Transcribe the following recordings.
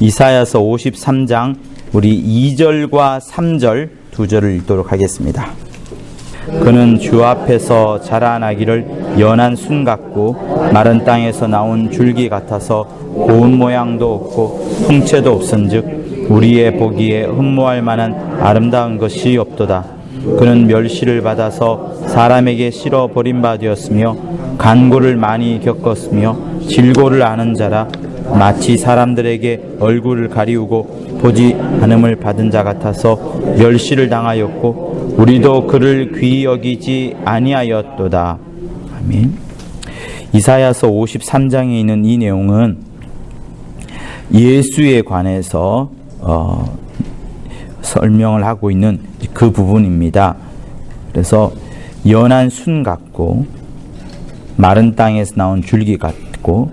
이사야서 53장 우리 2절과 3절 두 절을 읽도록 하겠습니다. 그는 주 앞에서 자라나기를 연한 순 같고 마른 땅에서 나온 줄기 같아서 고운 모양도 없고 풍채도 없은즉 우리의 보기에 흠모할 만한 아름다운 것이 없도다. 그는 멸시를 받아서 사람에게 실어 버림바 되었으며 간고를 많이 겪었으며 질고를 아는 자라 마치 사람들에게 얼굴을 가리우고 보지 않음을 받은 자 같아서 멸시를 당하였고 우리도 그를 귀히 여기지 아니하였도다. 아멘. 이사야서 53장에 있는 이 내용은 예수에 관해서 설명을 하고 있는 그 부분입니다. 그래서 연한 순 같고 마른 땅에서 나온 줄기 같고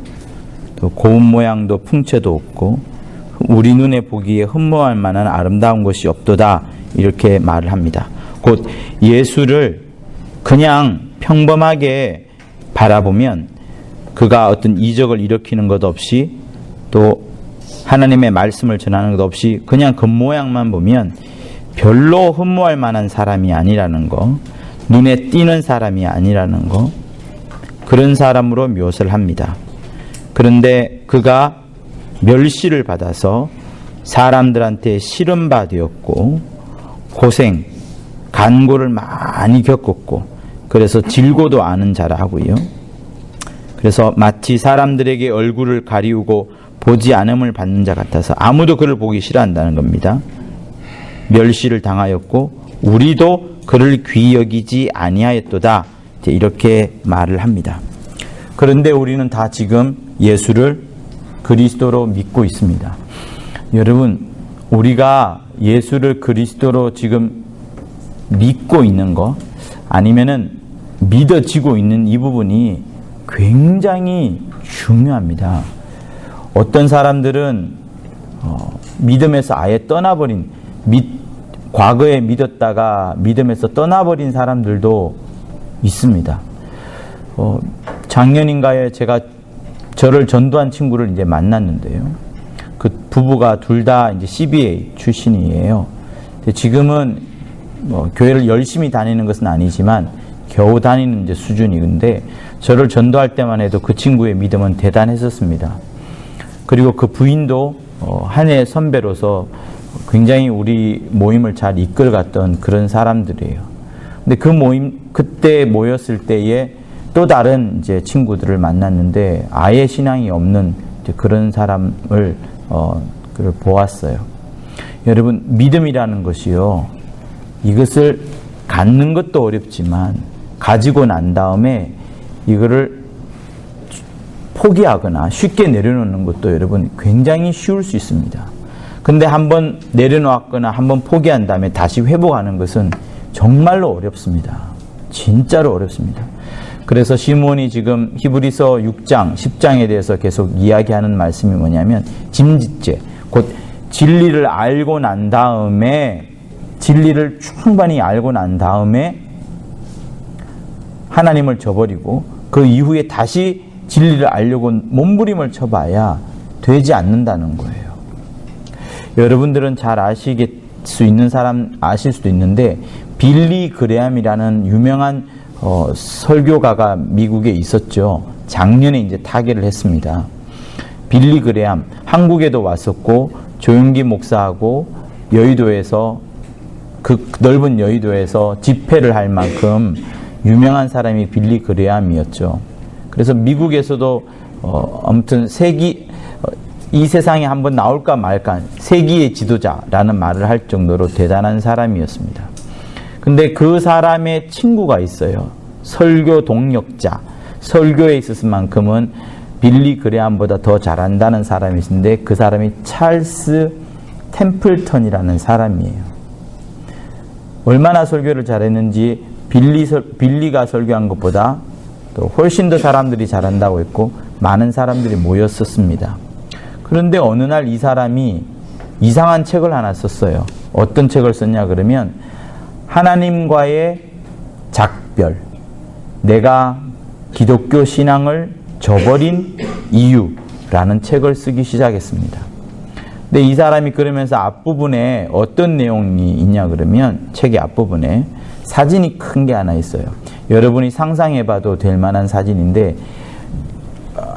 또 고운 모양도 풍채도 없고 우리 눈에 보기에 흠모할 만한 아름다운 것이 없도다, 이렇게 말을 합니다. 곧 예수를 그냥 평범하게 바라보면 그가 어떤 이적을 일으키는 것 없이 또 하나님의 말씀을 전하는 것 없이 그냥 겉모양만 보면 별로 흠모할 만한 사람이 아니라는 거, 눈에 띄는 사람이 아니라는 거, 그런 사람으로 묘사를 합니다. 그런데 그가 멸시를 받아서 사람들한테 싫은 바 되었고 고생, 간고를 많이 겪었고 그래서 질고도 아는 자라 하고요. 그래서 마치 사람들에게 얼굴을 가리우고 보지 않음을 받는 자 같아서 아무도 그를 보기 싫어한다는 겁니다. 멸시를 당하였고 우리도 그를 귀히 여기지 아니하였도다, 이렇게 말을 합니다. 그런데 우리는 다 지금 예수를 그리스도로 믿고 있습니다. 여러분, 우리가 예수를 그리스도로 지금 믿고 있는 거 아니면은 믿어지고 있는 이 부분이 굉장히 중요합니다. 어떤 사람들은 믿음에서 아예 떠나버린, 과거에 믿었다가 믿음에서 떠나버린 사람들도 있습니다. 작년인가에 제가 저를 전도한 친구를 이제 만났는데요. 그 부부가 둘 다 이제 CBA 출신이에요. 지금은 교회를 열심히 다니는 것은 아니지만 겨우 다니는 이제 수준인데 저를 전도할 때만 해도 그 친구의 믿음은 대단했었습니다. 그리고 그 부인도 한 해 선배로서 굉장히 우리 모임을 잘 이끌어갔던 그런 사람들이에요. 근데 그 모임, 그때 모였을 때에 또 다른 이제 친구들을 만났는데 아예 신앙이 없는 그런 사람을 그를 보았어요. 여러분, 믿음이라는 것이요, 이것을 갖는 것도 어렵지만 가지고 난 다음에 이거를 포기하거나 쉽게 내려놓는 것도 여러분 굉장히 쉬울 수 있습니다. 근데 한번 내려놓았거나 한번 포기한 다음에 다시 회복하는 것은 정말로 어렵습니다. 진짜로 어렵습니다. 그래서 시몬이 지금 히브리서 6장, 10장에 대해서 계속 이야기하는 말씀이 뭐냐면 짐짓죄, 곧 진리를 알고 난 다음에, 진리를 충분히 알고 난 다음에 하나님을 저버리고 그 이후에 다시 진리를 알려고 몸부림을 쳐봐야 되지 않는다는 거예요. 여러분들은 잘 아실 수도 있는데 빌리 그레함이라는 유명한 설교가가 미국에 있었죠. 작년에 이제 타계를 했습니다. 빌리 그레함, 한국에도 왔었고 조용기 목사하고 여의도에서, 그 넓은 여의도에서 집회를 할 만큼 유명한 사람이 빌리 그레함이었죠. 그래서 미국에서도 아무튼 이 세상에 한번 나올까 말까 세기의 지도자라는 말을 할 정도로 대단한 사람이었습니다. 근데 그 사람의 친구가 있어요. 설교 동력자, 설교에 있었만큼은 빌리 그레함보다 더 잘한다는 사람이 있는데 그 사람이 찰스 템플턴이라는 사람이에요. 얼마나 설교를 잘했는지 빌리가 설교한 것보다 또 훨씬 더 사람들이 잘한다고 했고 많은 사람들이 모였었습니다. 그런데 어느 날 이 사람이 이상한 책을 하나 썼어요. 어떤 책을 썼냐 그러면 하나님과의 작별, 내가 기독교 신앙을 저버린 이유라는 책을 쓰기 시작했습니다. 근데 이 사람이 그러면서 앞부분에 어떤 내용이 있냐 그러면 책의 앞부분에 사진이 큰 게 하나 있어요. 여러분이 상상해봐도 될 만한 사진인데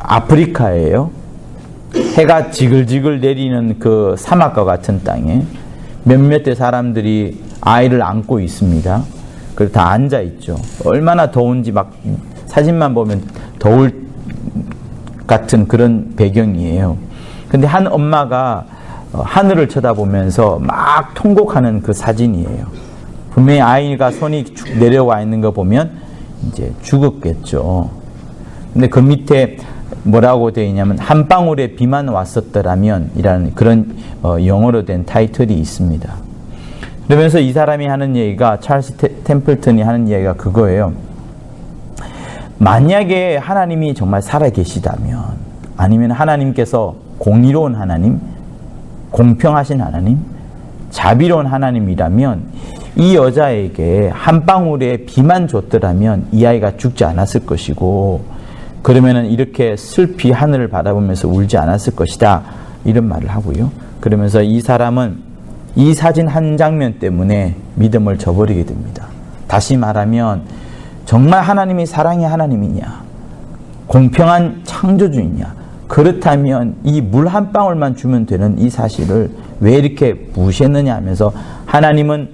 아프리카예요. 해가 지글지글 내리는 그 사막과 같은 땅에 몇몇 대 사람들이 아이를 안고 있습니다. 그리고 다 앉아 있죠. 얼마나 더운지 막 사진만 보면 더울 같은 그런 배경이에요. 근데 한 엄마가 하늘을 쳐다보면서 막 통곡하는 그 사진이에요. 분명히 아이가 손이 쭉 내려와 있는 거 보면 이제 죽었겠죠. 근데 그 밑에 뭐라고 되어 있냐면 한 방울의 비만 왔었더라면 이라는 그런 영어로 된 타이틀이 있습니다. 그러면서 이 사람이 하는 얘기가 찰스 템플턴이 하는 얘기가 그거예요. 만약에 하나님이 정말 살아계시다면 아니면 하나님께서 공의로운 하나님, 공평하신 하나님, 자비로운 하나님이라면 이 여자에게 한 방울의 비만 줬더라면 이 아이가 죽지 않았을 것이고 그러면은 이렇게 슬피 하늘을 바라보면서 울지 않았을 것이다. 이런 말을 하고요. 그러면서 이 사람은 이 사진 한 장면 때문에 믿음을 저버리게 됩니다. 다시 말하면 정말 하나님이 사랑의 하나님이냐? 공평한 창조주이냐? 그렇다면 이 물 한 방울만 주면 되는 이 사실을 왜 이렇게 무시했느냐 하면서 하나님은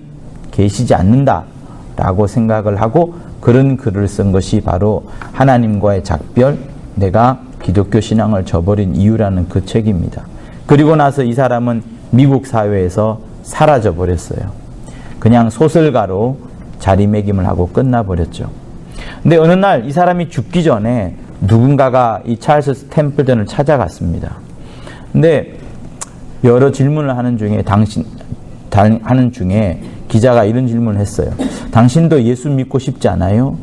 계시지 않는다라고 생각을 하고 그런 글을 쓴 것이 바로 하나님과의 작별, 내가 기독교 신앙을 저버린 이유라는 그 책입니다. 그리고 나서 이 사람은 미국 사회에서 사라져 버렸어요. 그냥 소설가로 자리매김을 하고 끝나버렸죠. 근데 어느 날 이 사람이 죽기 전에 누군가가 이 찰스 템플턴을 찾아갔습니다. 근데 여러 질문을 하는 중에 기자가 이런 질문을 했어요. 당신도 예수 믿고 싶지 않아요?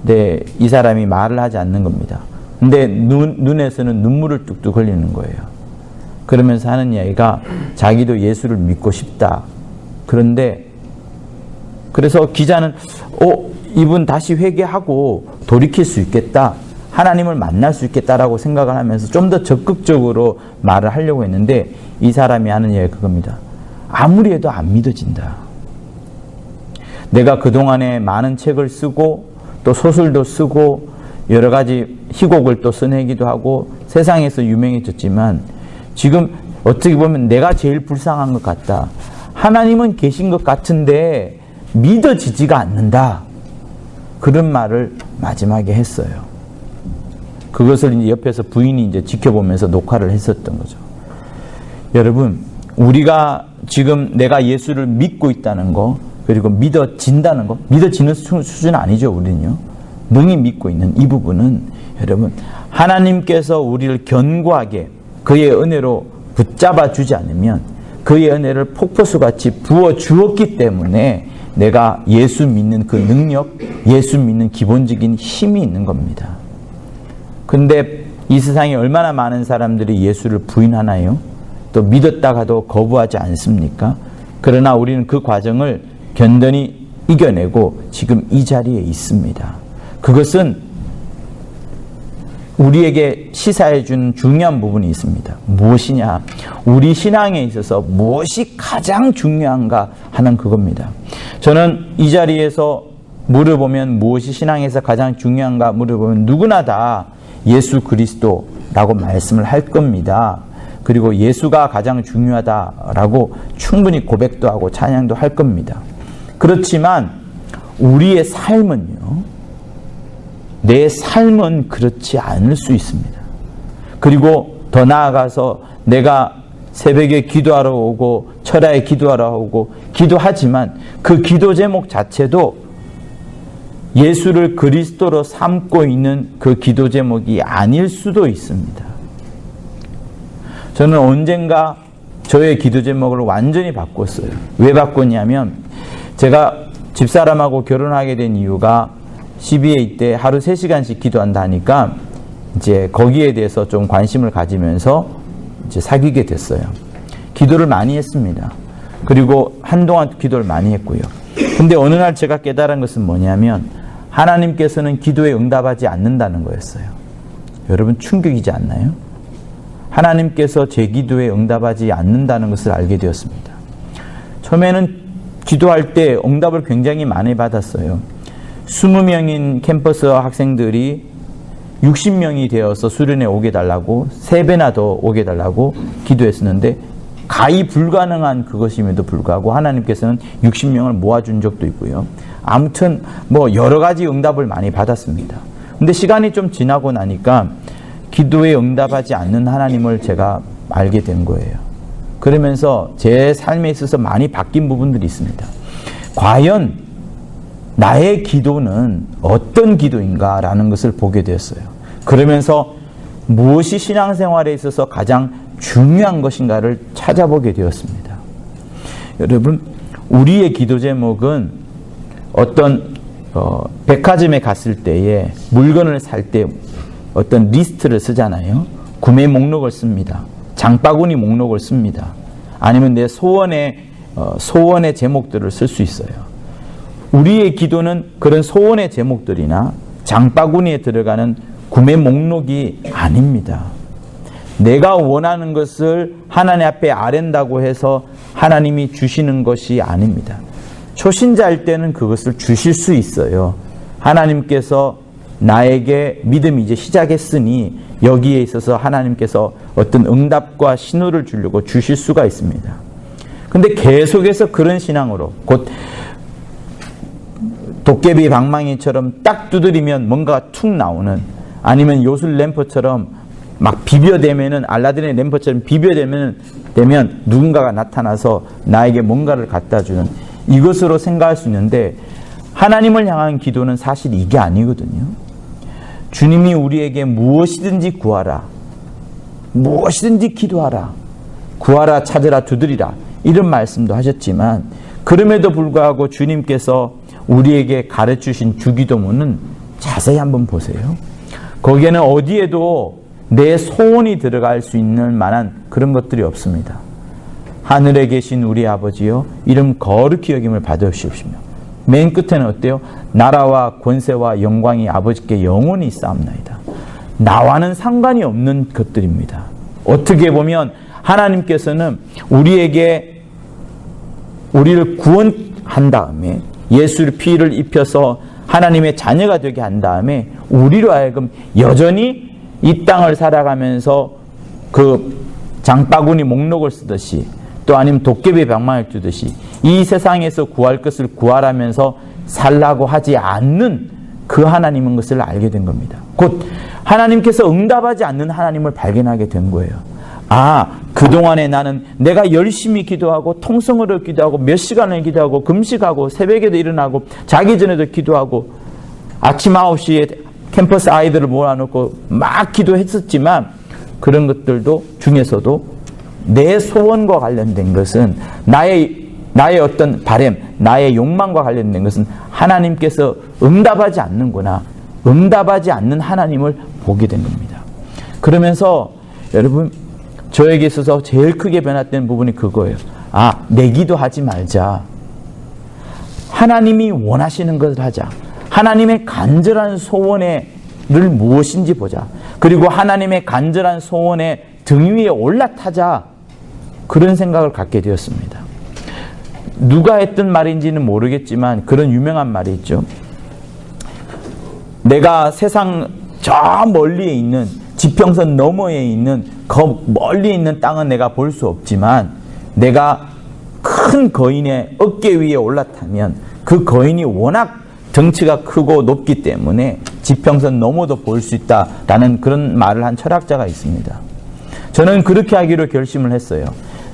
네, 이 사람이 말을 하지 않는 겁니다. 근데 눈에서는 눈물을 뚝뚝 흘리는 거예요. 그러면서 하는 이야기가 자기도 예수를 믿고 싶다. 그런데 그래서 기자는 이분 다시 회개하고 돌이킬 수 있겠다. 하나님을 만날 수 있겠다라고 생각을 하면서 좀 더 적극적으로 말을 하려고 했는데 이 사람이 하는 이야기가 그겁니다. 아무리 해도 안 믿어진다. 내가 그동안에 많은 책을 쓰고 또 소설도 쓰고 여러 가지 희곡을 또 써내기도 하고 세상에서 유명해졌지만 지금 어떻게 보면 내가 제일 불쌍한 것 같다. 하나님은 계신 것 같은데 믿어지지가 않는다. 그런 말을 마지막에 했어요. 그것을 이제 옆에서 부인이 이제 지켜보면서 녹화를 했었던 거죠. 여러분, 우리가 지금 내가 예수를 믿고 있다는 거, 그리고 믿어진다는 거, 믿어지는 수준은 아니죠, 우리는요. 능히 믿고 있는 이 부분은 여러분, 하나님께서 우리를 견고하게 그의 은혜로 붙잡아 주지 않으면 그의 은혜를 폭포수같이 부어 주었기 때문에 내가 예수 믿는 그 능력, 예수 믿는 기본적인 힘이 있는 겁니다. 근데 이 세상에 얼마나 많은 사람들이 예수를 부인하나요? 또 믿었다가도 거부하지 않습니까? 그러나 우리는 그 과정을 견던히 이겨내고 지금 이 자리에 있습니다. 그것은 우리에게 시사해 준 중요한 부분이 있습니다. 무엇이냐? 우리 신앙에 있어서 무엇이 가장 중요한가 하는 그겁니다. 저는 이 자리에서 물어보면 무엇이 신앙에서 가장 중요한가 물어보면 누구나 다 예수 그리스도라고 말씀을 할 겁니다. 그리고 예수가 가장 중요하다라고 충분히 고백도 하고 찬양도 할 겁니다. 그렇지만 우리의 삶은요, 내 삶은 그렇지 않을 수 있습니다. 그리고 더 나아가서 내가 새벽에 기도하러 오고 철야에 기도하러 오고 기도하지만 그 기도 제목 자체도 예수를 그리스도로 삼고 있는 그 기도 제목이 아닐 수도 있습니다. 저는 언젠가 저의 기도 제목을 완전히 바꿨어요. 왜 바꿨냐면 제가 집사람하고 결혼하게 된 이유가 CBA 때 하루 3시간씩 기도한다 하니까 이제 거기에 대해서 좀 관심을 가지면서 이제 사귀게 됐어요. 기도를 많이 했습니다. 그리고 한동안 기도를 많이 했고요. 근데 어느 날 제가 깨달은 것은 뭐냐면 하나님께서는 기도에 응답하지 않는다는 거였어요. 여러분 충격이지 않나요? 하나님께서 제 기도에 응답하지 않는다는 것을 알게 되었습니다. 처음에는 기도할 때 응답을 굉장히 많이 받았어요. 20명인 캠퍼스 학생들이 60명이 되어서 수련회 오게 달라고 3배나 더 오게 달라고 기도했었는데 가히 불가능한 그것임에도 불구하고 하나님께서는 60명을 모아준 적도 있고요. 아무튼 뭐 여러 가지 응답을 많이 받았습니다. 근데 시간이 좀 지나고 나니까 기도에 응답하지 않는 하나님을 제가 알게 된 거예요. 그러면서 제 삶에 있어서 많이 바뀐 부분들이 있습니다. 과연 나의 기도는 어떤 기도인가라는 것을 보게 되었어요. 그러면서 무엇이 신앙생활에 있어서 가장 중요한 것인가를 찾아보게 되었습니다. 여러분, 우리의 기도 제목은 어떤 백화점에 갔을 때에 물건을 살 때 어떤 리스트를 쓰잖아요. 구매 목록을 씁니다. 장바구니 목록을 씁니다. 아니면 내 소원의 제목들을 쓸 수 있어요. 우리의 기도는 그런 소원의 제목들이나 장바구니에 들어가는 구매 목록이 아닙니다. 내가 원하는 것을 하나님 앞에 아랜다고 해서 하나님이 주시는 것이 아닙니다. 초신자일 때는 그것을 주실 수 있어요. 하나님께서 나에게 믿음이 이제 시작했으니 여기에 있어서 하나님께서 어떤 응답과 신호를 주려고 주실 수가 있습니다. 근데 계속해서 그런 신앙으로 곧 도깨비 방망이처럼 딱 두드리면 뭔가 툭 나오는, 아니면 요술 램프처럼 막 비벼대면은 알라딘의 램프처럼 비벼대면 누군가가 나타나서 나에게 뭔가를 갖다 주는, 이것으로 생각할 수 있는데 하나님을 향한 기도는 사실 이게 아니거든요. 주님이 우리에게 무엇이든지 구하라, 무엇이든지 기도하라, 구하라, 찾으라, 두드리라, 이런 말씀도 하셨지만 그럼에도 불구하고 주님께서 우리에게 가르치신 주기도문은 자세히 한번 보세요. 거기에는 어디에도 내 소원이 들어갈 수 있는 만한 그런 것들이 없습니다. 하늘에 계신 우리 아버지여, 이름 거룩히 여김을 받으시옵시며. 맨 끝에는 어때요? 나라와 권세와 영광이 아버지께 영원히 있사옵나이다. 나와는 상관이 없는 것들입니다. 어떻게 보면 하나님께서는 우리를 구원한 다음에 예수의 피를 입혀서 하나님의 자녀가 되게 한 다음에 우리로 하여금 여전히 이 땅을 살아가면서 그 장바구니 목록을 쓰듯이, 또 아니면 도깨비 방망이를 주듯이 이 세상에서 구할 것을 구하라면서 살라고 하지 않는 그 하나님인 것을 알게 된 겁니다. 곧 하나님께서 응답하지 않는 하나님을 발견하게 된 거예요. 아, 그동안에 나는 내가 열심히 기도하고 통성으로 기도하고 몇 시간을 기도하고 금식하고 새벽에도 일어나고 자기 전에도 기도하고 아침 9시에 캠퍼스 아이들을 모아놓고 막 기도했었지만 그런 것들도 중에서도 내 소원과 관련된 것은 나의 어떤 바램, 나의 욕망과 관련된 것은 하나님께서 응답하지 않는구나, 응답하지 않는 하나님을 보게 된 겁니다. 그러면서 여러분, 저에게 있어서 제일 크게 변화된 부분이 그거예요. 아, 내 기도하지 말자. 하나님이 원하시는 것을 하자. 하나님의 간절한 소원을 무엇인지 보자. 그리고 하나님의 간절한 소원의 등 위에 올라타자. 그런 생각을 갖게 되었습니다. 누가 했던 말인지는 모르겠지만 그런 유명한 말이 있죠. 내가 세상 저 멀리에 있는 지평선 너머에 있는 그 멀리 있는 땅은 내가 볼 수 없지만 내가 큰 거인의 어깨 위에 올라타면 그 거인이 워낙 덩치가 크고 높기 때문에 지평선 너머도 볼 수 있다라는 그런 말을 한 철학자가 있습니다. 저는 그렇게 하기로 결심을 했어요.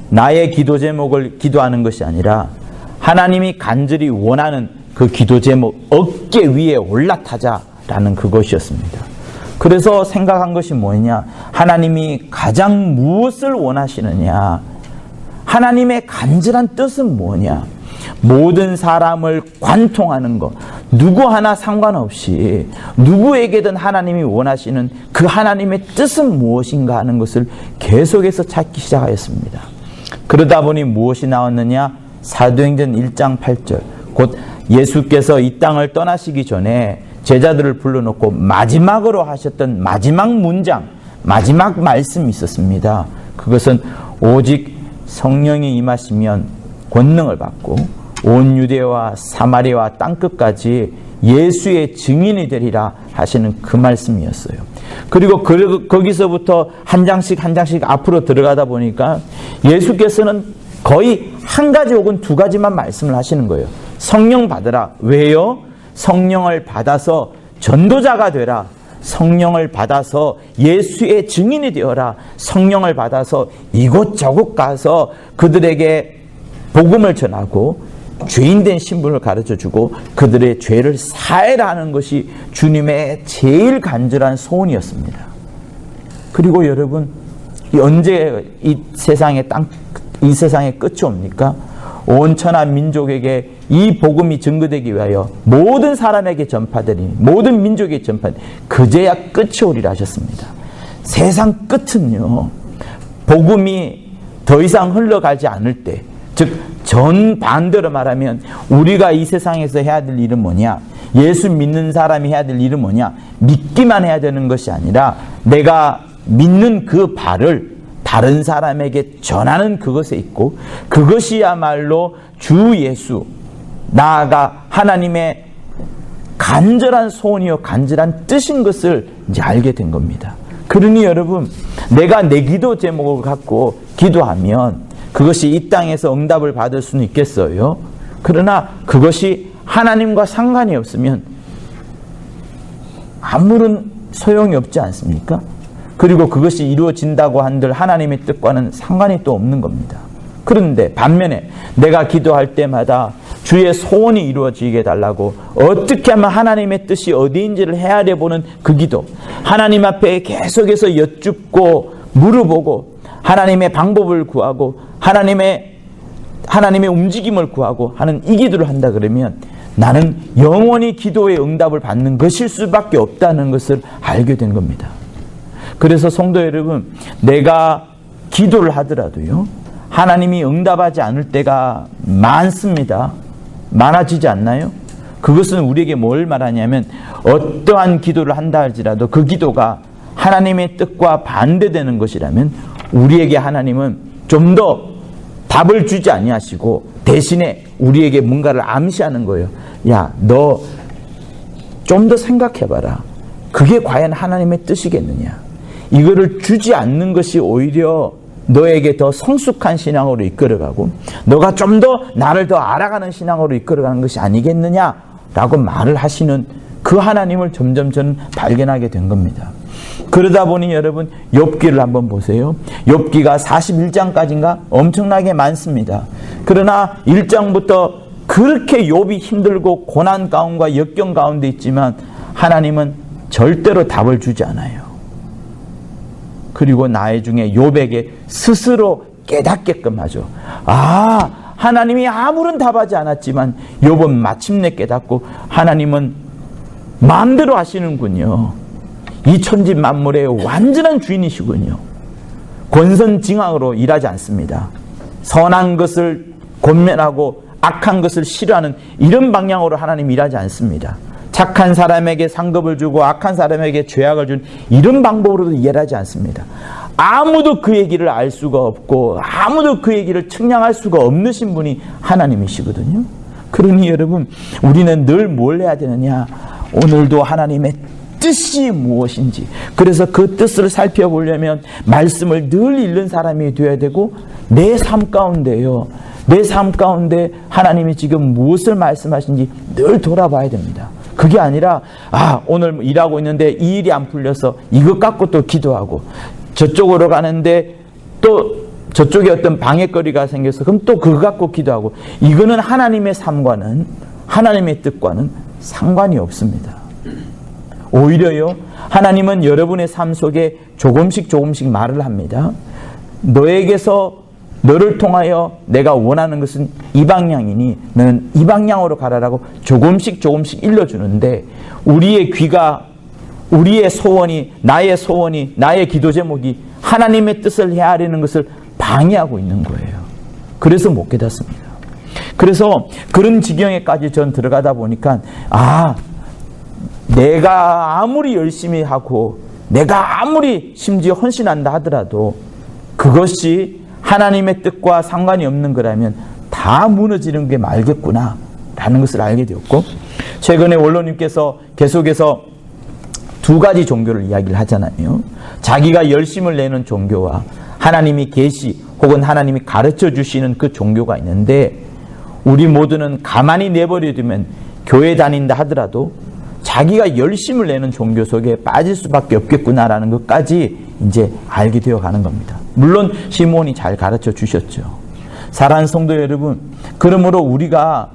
나의 기도 제목을 기도하는 것이 아니라 하나님이 간절히 원하는 그 기도 제목 어깨 위에 올라타자라는 그것이었습니다. 그래서 생각한 것이 뭐냐? 하나님이 가장 무엇을 원하시느냐? 하나님의 간절한 뜻은 뭐냐? 모든 사람을 관통하는 것, 누구 하나 상관없이 누구에게든 하나님이 원하시는 그 하나님의 뜻은 무엇인가 하는 것을 계속해서 찾기 시작하였습니다. 그러다 보니 무엇이 나왔느냐? 사도행전 1장 8절, 곧 예수께서 이 땅을 떠나시기 전에 제자들을 불러놓고 마지막으로 하셨던 마지막 문장, 마지막 말씀이 있었습니다. 그것은 오직 성령이 임하시면 권능을 받고 온 유대와 사마리아와 땅끝까지 예수의 증인이 되리라 하시는 그 말씀이었어요. 그리고 거기서부터 한 장씩 한 장씩 앞으로 들어가다 보니까 예수께서는 거의 한 가지 혹은 두 가지만 말씀을 하시는 거예요. 성령 받으라. 왜요? 성령을 받아서 전도자가 되라. 성령을 받아서 예수의 증인이 되어라. 성령을 받아서 이곳저곳 가서 그들에게 복음을 전하고 죄인된 신분을 가르쳐주고 그들의 죄를 사해라 하는 것이 주님의 제일 간절한 소원이었습니다. 그리고 여러분, 언제 이 세상의 끝이 옵니까? 온 천하 민족에게 이 복음이 증거되기 위하여 모든 사람에게 전파되리니 모든 민족에게 전파되리니 그제야 끝이 오리라 하셨습니다. 세상 끝은요, 복음이 더 이상 흘러가지 않을 때, 즉 전반대로 말하면 우리가 이 세상에서 해야 될 일은 뭐냐? 예수 믿는 사람이 해야 될 일은 뭐냐? 믿기만 해야 되는 것이 아니라 내가 믿는 그 바를 다른 사람에게 전하는 그것에 있고, 그것이야말로 주 예수, 나아가 하나님의 간절한 소원이요 간절한 뜻인 것을 이제 알게 된 겁니다. 그러니 여러분, 내가 내 기도 제목을 갖고 기도하면 그것이 이 땅에서 응답을 받을 수는 있겠어요. 그러나 그것이 하나님과 상관이 없으면 아무런 소용이 없지 않습니까? 그리고 그것이 이루어진다고 한들 하나님의 뜻과는 상관이 또 없는 겁니다. 그런데 반면에 내가 기도할 때마다 주의 소원이 이루어지게 해달라고, 어떻게 하면 하나님의 뜻이 어디인지를 헤아려 보는 그 기도, 하나님 앞에 계속해서 여쭙고 물어보고 하나님의 방법을 구하고 하나님의 움직임을 구하고 하는 이 기도를 한다 그러면 나는 영원히 기도의 응답을 받는 것일 수밖에 없다는 것을 알게 된 겁니다. 그래서 성도 여러분, 내가 기도를 하더라도요, 하나님이 응답하지 않을 때가 많습니다. 많아지지 않나요? 그것은 우리에게 뭘 말하냐면, 어떠한 기도를 한다 할지라도 그 기도가 하나님의 뜻과 반대되는 것이라면 우리에게 하나님은 좀 더 답을 주지 아니하시고 대신에 우리에게 뭔가를 암시하는 거예요. 야, 너 좀 더 생각해봐라. 그게 과연 하나님의 뜻이겠느냐? 이거를 주지 않는 것이 오히려 너에게 더 성숙한 신앙으로 이끌어가고 너가 좀 더 나를 더 알아가는 신앙으로 이끌어가는 것이 아니겠느냐라고 말을 하시는 그 하나님을 점점 저는 발견하게 된 겁니다. 그러다 보니 여러분, 욥기를 한번 보세요. 욥기가 41장까지인가 엄청나게 많습니다. 그러나 1장부터 그렇게 욥이 힘들고 고난 가운데와 역경 가운데 있지만 하나님은 절대로 답을 주지 않아요. 그리고 나의 중에 욥에게 스스로 깨닫게끔 하죠. 아, 하나님이 아무런 답하지 않았지만 욥은 마침내 깨닫고 하나님은 마음대로 하시는군요. 이 천지 만물의 완전한 주인이시군요. 권선징악으로 일하지 않습니다. 선한 것을 권면하고 악한 것을 싫어하는 이런 방향으로 하나님 일하지 않습니다. 착한 사람에게 상급을 주고 악한 사람에게 죄악을 준 이런 방법으로도 일하지 않습니다. 아무도 그 얘기를 알 수가 없고 아무도 그 얘기를 측량할 수가 없으신 분이 하나님이시거든요. 그러니 여러분, 우리는 늘 뭘 해야 되느냐? 오늘도 하나님의 뜻이 무엇인지, 그래서 그 뜻을 살펴보려면 말씀을 늘 읽는 사람이 되어야 되고, 내 삶 가운데요, 내 삶 가운데 하나님이 지금 무엇을 말씀하신지 늘 돌아봐야 됩니다. 그게 아니라 오늘 일하고 있는데 이 일이 안 풀려서 이것 갖고 또 기도하고, 저쪽으로 가는데 또 저쪽에 어떤 방해거리가 생겨서 그럼 또 그거 갖고 기도하고, 이거는 하나님의 삶과는, 하나님의 뜻과는 상관이 없습니다. 오히려요, 하나님은 여러분의 삶 속에 조금씩 말을 합니다. 너를 통하여 내가 원하는 것은 이 방향이니 너는 이 방향으로 가라라고 조금씩 일러주는데, 우리의 귀가, 우리의 소원이, 나의 기도 제목이 하나님의 뜻을 헤아리는 것을 방해하고 있는 거예요. 그래서 못 깨닫습니다. 그래서 그런 지경에까지 전 들어가다 보니까 내가 아무리 열심히 하고 내가 아무리 심지어 헌신한다 하더라도 그것이 하나님의 뜻과 상관이 없는 거라면 다 무너지는 게 말겠구나 라는 것을 알게 되었고, 최근에 원로님께서 계속해서 두 가지 종교를 이야기를 하잖아요. 자기가 열심을 내는 종교와 하나님이 계시 혹은 하나님이 가르쳐 주시는 그 종교가 있는데, 우리 모두는 가만히 내버려 두면 교회 다닌다 하더라도 자기가 열심을 내는 종교 속에 빠질 수밖에 없겠구나라는 것까지 이제 알게 되어 가는 겁니다. 물론 시몬이 잘 가르쳐 주셨죠. 사랑하는 성도 여러분, 그러므로 우리가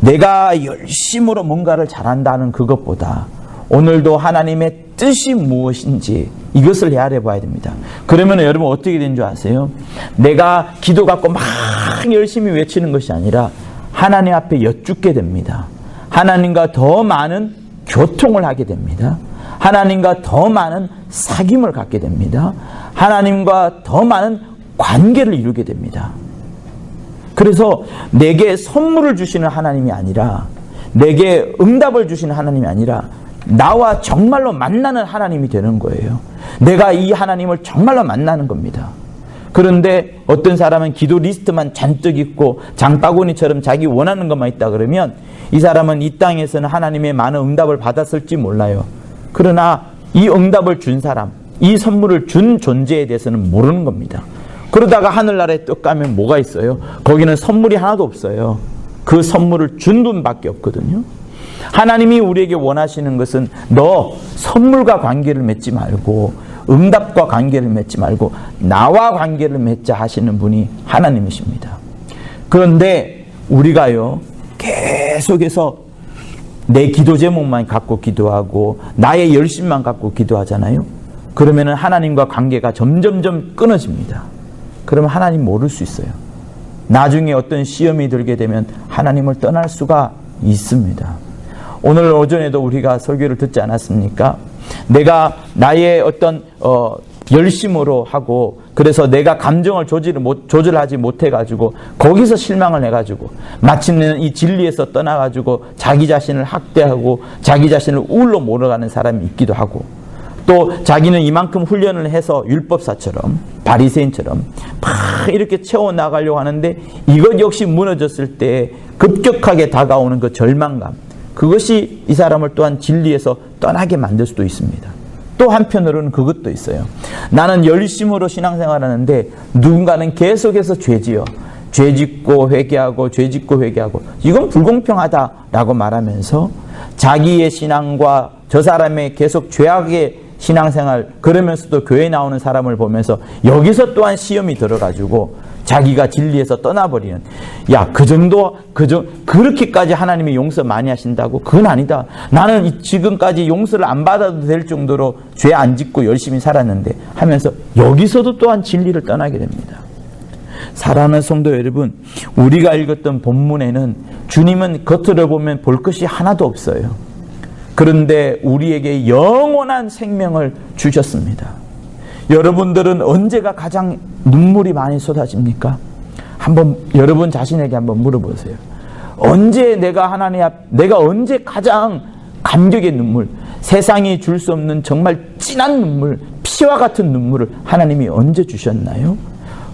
내가 열심으로 뭔가를 잘한다는 그것보다 오늘도 하나님의 뜻이 무엇인지 이것을 헤아려 봐야 됩니다. 그러면 여러분 어떻게 된 줄 아세요? 내가 기도 갖고 막 열심히 외치는 것이 아니라 하나님 앞에 여쭙게 됩니다. 하나님과 더 많은 교통을 하게 됩니다. 하나님과 더 많은 사귐을 갖게 됩니다. 하나님과 더 많은 관계를 이루게 됩니다. 그래서 내게 선물을 주시는 하나님이 아니라, 내게 응답을 주시는 하나님이 아니라 나와 정말로 만나는 하나님이 되는 거예요. 내가 이 하나님을 정말로 만나는 겁니다. 그런데 어떤 사람은 기도 리스트만 잔뜩 있고 장바구니처럼 자기 원하는 것만 있다 그러면 이 사람은 이 땅에서는 하나님의 많은 응답을 받았을지 몰라요. 그러나 이 응답을 준 사람, 이 선물을 준 존재에 대해서는 모르는 겁니다. 그러다가 하늘나라에 떡 가면 뭐가 있어요? 거기는 선물이 하나도 없어요. 그 선물을 준 분밖에 없거든요. 하나님이 우리에게 원하시는 것은 너 선물과 관계를 맺지 말고 응답과 관계를 맺지 말고 나와 관계를 맺자 하시는 분이 하나님이십니다. 그런데 우리가요, 계속해서 내 기도 제목만 갖고 기도하고 나의 열심만 갖고 기도하잖아요. 그러면 하나님과 관계가 점점점 끊어집니다. 그러면 하나님 모를 수 있어요. 나중에 어떤 시험이 들게 되면 하나님을 떠날 수가 있습니다. 오늘 오전에도 우리가 설교를 듣지 않았습니까? 내가 나의 어떤 열심으로 하고, 그래서 내가 감정을 조절하지 못해가지고 거기서 실망을 해가지고 마침내는 이 진리에서 떠나가지고 자기 자신을 학대하고 자기 자신을 우울로 몰아가는 사람이 있기도 하고, 또 자기는 이만큼 훈련을 해서 율법사처럼 바리새인처럼 막 이렇게 채워나가려고 하는데 이것 역시 무너졌을 때 급격하게 다가오는 그 절망감, 그것이 이 사람을 또한 진리에서 떠나게 만들 수도 있습니다. 또 한편으로는 그것도 있어요. 나는 열심으로 신앙생활하는데 누군가는 계속해서 죄지어 죄짓고 회개하고 죄짓고 회개하고 이건 불공평하다라고 말하면서 자기의 신앙과 저 사람의 계속 죄악의 신앙생활, 그러면서도 교회에 나오는 사람을 보면서 여기서 또한 시험이 들어가지고 자기가 진리에서 떠나버리는, 야, 그렇게까지 하나님이 용서 많이 하신다고? 그건 아니다. 나는 지금까지 용서를 안 받아도 될 정도로 죄 안 짓고 열심히 살았는데 하면서 여기서도 또한 진리를 떠나게 됩니다. 사랑하는 성도 여러분, 우리가 읽었던 본문에는 주님은 겉으로 보면 볼 것이 하나도 없어요. 그런데 우리에게 영원한 생명을 주셨습니다. 여러분들은 언제가 가장 눈물이 많이 쏟아집니까? 한번 여러분 자신에게 한번 물어보세요. 언제 내가 언제 가장 감격의 눈물, 세상이 줄 수 없는 정말 진한 눈물, 피와 같은 눈물을 하나님이 언제 주셨나요?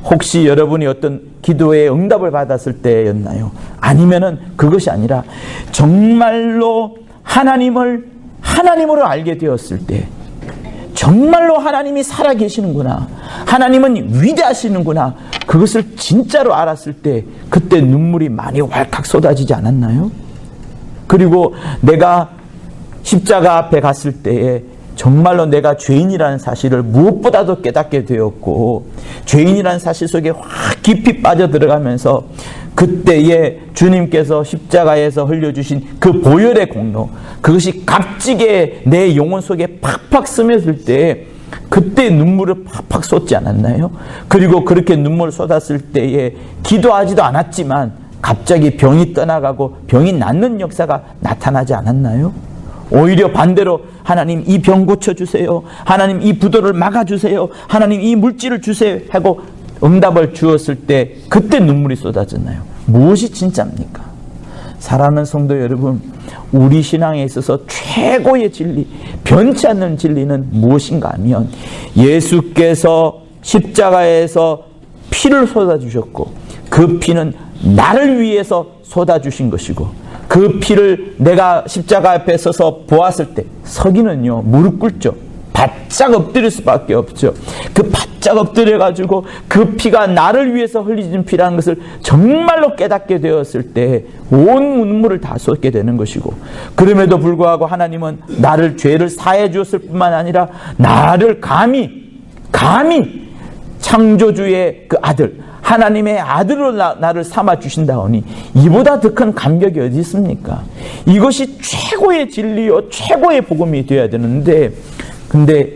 혹시 여러분이 어떤 기도에 응답을 받았을 때였나요? 아니면은 그것이 아니라 정말로 하나님으로 알게 되었을 때, 정말로 하나님이 살아계시는구나, 하나님은 위대하시는구나, 그것을 진짜로 알았을 때 그때 눈물이 많이 왈칵 쏟아지지 않았나요? 그리고 내가 십자가 앞에 갔을 때에 정말로 내가 죄인이라는 사실을 무엇보다도 깨닫게 되었고, 죄인이라는 사실 속에 확 깊이 빠져들어가면서 그때에 주님께서 십자가에서 흘려주신 그 보혈의 공로, 그것이 값지게 내 영혼 속에 팍팍 스며들 때 그때 눈물을 팍팍 쏟지 않았나요? 그리고 그렇게 눈물을 쏟았을 때에 기도하지도 않았지만 갑자기 병이 떠나가고 병이 낫는 역사가 나타나지 않았나요? 오히려 반대로 하나님 이 병 고쳐주세요, 하나님 이 부도를 막아주세요, 하나님 이 물질을 주세요 하고 응답을 주었을 때 그때 눈물이 쏟아졌나요? 무엇이 진짜입니까? 사랑하는 성도 여러분, 우리 신앙에 있어서 최고의 진리, 변치 않는 진리는 무엇인가 하면 예수께서 십자가에서 피를 쏟아주셨고 그 피는 나를 위해서 쏟아주신 것이고 그 피를 내가 십자가 앞에 서서 보았을 때 서기는요 무릎 꿇죠. 바짝 엎드릴 수밖에 없죠. 그 바짝 엎드려가지고 그 피가 나를 위해서 흘리진 피라는 것을 정말로 깨닫게 되었을 때 온 눈물을 다 쏟게 되는 것이고, 그럼에도 불구하고 하나님은 나를 죄를 사해 주었을 뿐만 아니라 나를 감히 창조주의 그 아들, 하나님의 아들로 나를 삼아 주신다오니 이보다 더 큰 감격이 어디 있습니까? 이것이 최고의 진리요 최고의 복음이 되어야 되는데, 근데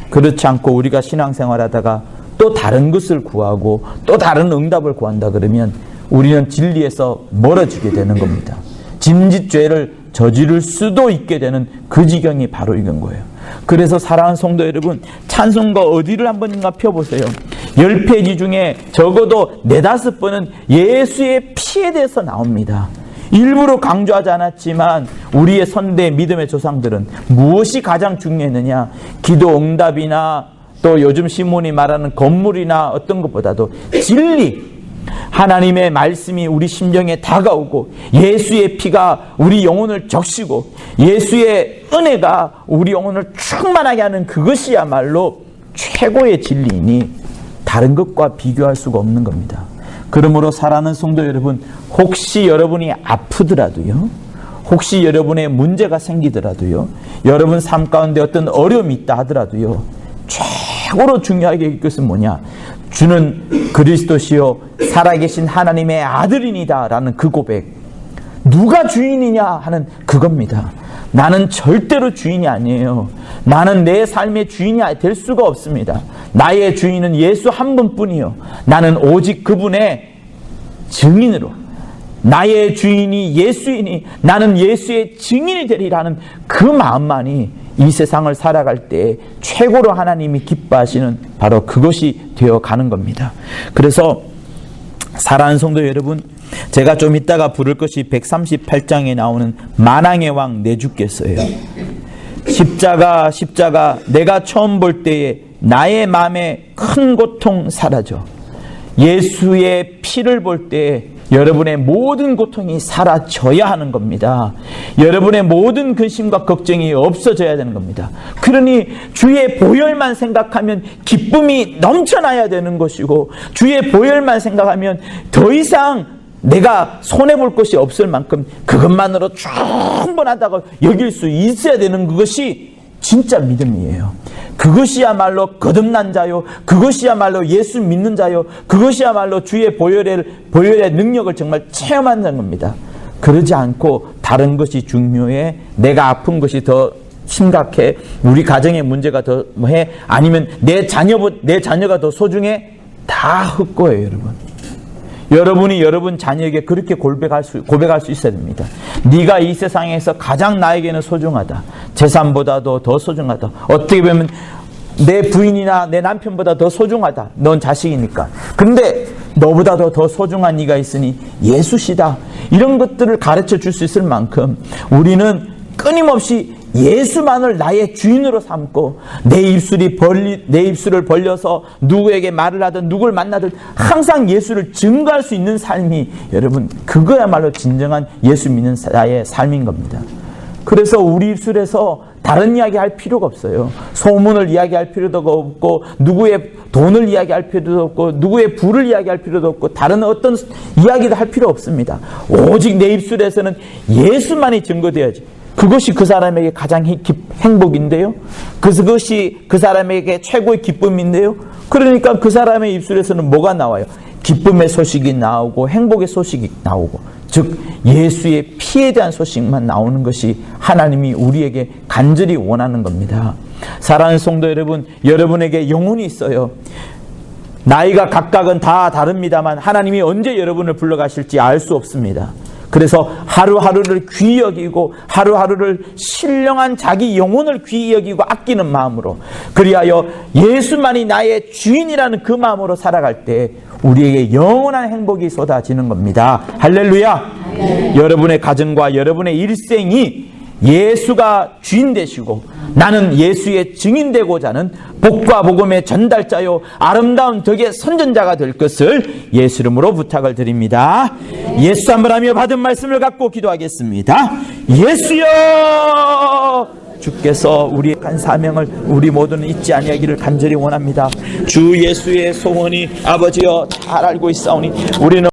그렇지 않고 우리가 신앙생활하다가 또 다른 것을 구하고 또 다른 응답을 구한다 그러면 우리는 진리에서 멀어지게 되는 겁니다. 짐짓죄를 저지를 수도 있게 되는 그 지경이 바로 이건 거예요. 그래서 사랑하는 성도 여러분, 찬송가 어디를 한번인가 펴보세요. 10페이지 중에 적어도 4-5번은 예수의 피에 대해서 나옵니다. 일부러 강조하지 않았지만 우리의 선대 믿음의 조상들은 무엇이 가장 중요했느냐, 기도 응답이나 또 요즘 신문이 말하는 건물이나 어떤 것보다도 진리, 하나님의 말씀이 우리 심령에 다가오고 예수의 피가 우리 영혼을 적시고 예수의 은혜가 우리 영혼을 충만하게 하는 그것이야말로 최고의 진리이니 다른 것과 비교할 수가 없는 겁니다. 그러므로 사랑하는 성도 여러분, 혹시 여러분이 아프더라도요, 혹시 여러분의 문제가 생기더라도요, 여러분 삶 가운데 어떤 어려움이 있다 하더라도요, 최고로 중요하게 이 것은 뭐냐, 주는 그리스도시요 살아계신 하나님의 아들이니다 라는 그 고백, 누가 주인이냐 하는 그겁니다. 나는 절대로 주인이 아니에요. 나는 내 삶의 주인이 될 수가 없습니다. 나의 주인은 예수 한 분뿐이요, 나는 오직 그분의 증인으로, 나의 주인이 예수이니 나는 예수의 증인이 되리라는 그 마음만이 이 세상을 살아갈 때 최고로 하나님이 기뻐하시는 바로 그것이 되어가는 겁니다. 그래서 사랑하는 성도 여러분, 제가 좀 이따가 부를 것이 138장에 나오는 만왕의 왕 내 주께서예요. 십자가 내가 처음 볼 때에 나의 마음에 큰 고통 사라져. 예수의 피를 볼 때에 여러분의 모든 고통이 사라져야 하는 겁니다. 여러분의 모든 근심과 걱정이 없어져야 되는 겁니다. 그러니 주의 보혈만 생각하면 기쁨이 넘쳐나야 되는 것이고, 주의 보혈만 생각하면 더 이상 내가 손해볼 것이 없을 만큼 그것만으로 충분하다고 여길 수 있어야 되는 그것이 진짜 믿음이에요. 그것이야말로 거듭난 자요, 그것이야말로 예수 믿는 자요, 그것이야말로 주의 보혈의 능력을 정말 체험하는 겁니다. 그러지 않고 다른 것이 중요해, 내가 아픈 것이 더 심각해, 우리 가정의 문제가 더 해, 아니면 내 자녀가 더 소중해, 다 헛거예요. 여러분, 여러분이 여러분 자녀에게 그렇게 고백할 수 있어야 됩니다. 네가 이 세상에서 가장 나에게는 소중하다. 재산보다도 더 소중하다. 어떻게 보면 내 부인이나 내 남편보다 더 소중하다. 넌 자식이니까. 근데 너보다도 더 소중한 네가 있으니 예수시다. 이런 것들을 가르쳐 줄 수 있을 만큼 우리는 끊임없이 예수만을 나의 주인으로 삼고 내 입술을 벌려서 누구에게 말을 하든 누구를 만나든 항상 예수를 증거할 수 있는 삶이, 여러분, 그거야말로 진정한 예수 믿는 자의 삶인 겁니다. 그래서 우리 입술에서 다른 이야기 할 필요가 없어요. 소문을 이야기할 필요도 없고, 누구의 돈을 이야기할 필요도 없고, 누구의 부를 이야기할 필요도 없고, 다른 어떤 이야기도 할 필요 없습니다. 오직 내 입술에서는 예수만이 증거되어야지. 그것이 그 사람에게 가장 행복인데요, 그것이 그 사람에게 최고의 기쁨인데요, 그러니까 그 사람의 입술에서는 뭐가 나와요? 기쁨의 소식이 나오고 행복의 소식이 나오고, 즉 예수의 피에 대한 소식만 나오는 것이 하나님이 우리에게 간절히 원하는 겁니다. 사랑하는 성도 여러분, 여러분에게 영혼이 있어요. 나이가 각각은 다 다릅니다만 하나님이 언제 여러분을 불러가실지 알 수 없습니다. 그래서 하루하루를 귀히 여기고 하루하루를 신령한 자기 영혼을 귀히 여기고 아끼는 마음으로, 그리하여 예수만이 나의 주인이라는 그 마음으로 살아갈 때 우리에게 영원한 행복이 쏟아지는 겁니다. 할렐루야. 여러분의 가정과 여러분의 일생이 예수가 주인 되시고 나는 예수의 증인 되고자 하는 복과 복음의 전달자요 아름다운 덕의 선전자가 될 것을 예수 이름으로 부탁을 드립니다. 예수 한번 하며 받은 말씀을 갖고 기도하겠습니다. 예수여, 주께서 우리의 간 사명을 우리 모두는 잊지 아니하기를 간절히 원합니다. 주 예수의 소원이 아버지여 잘 알고 있사오니 우리는